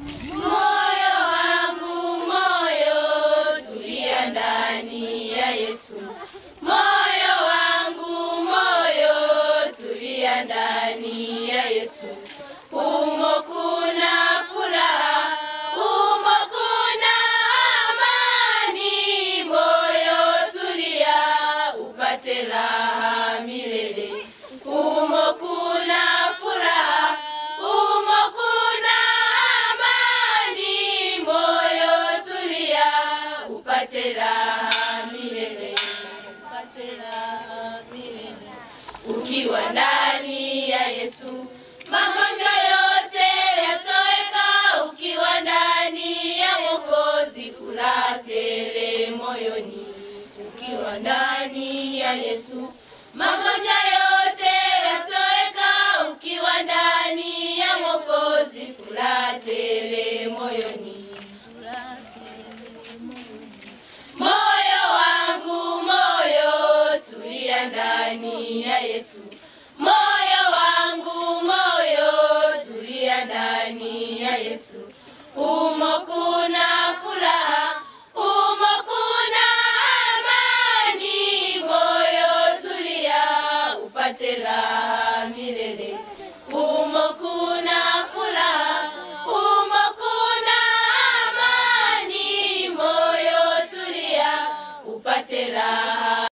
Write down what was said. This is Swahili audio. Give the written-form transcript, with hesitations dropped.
Moyo wangu moyo, tulia ndani ya Yesu. Moyo wangu moyo, tulia ndani ya Yesu. Humo kuna furaha, humo kuna amani. Moyo tulia, upate raha milele. Humo kuna furaha, humo kuna amani. Moyo tulia, upate raha milele. Upate raha milele. Ukiwa ndani ya Yesu, magonjwa yote yatoweka. Ukiwa ndani ya Mwokozi, furaha tele moyoni. Ukiwa ndani ya Yesu, magonjwa yote yatoweka. Ukiwa ndani ya Mwokozi, furaha tele moyoni. Moyo wangu moyo, tulia ndani ya Yesu. Moyo wangu moyo, tulia ndani ya Yesu.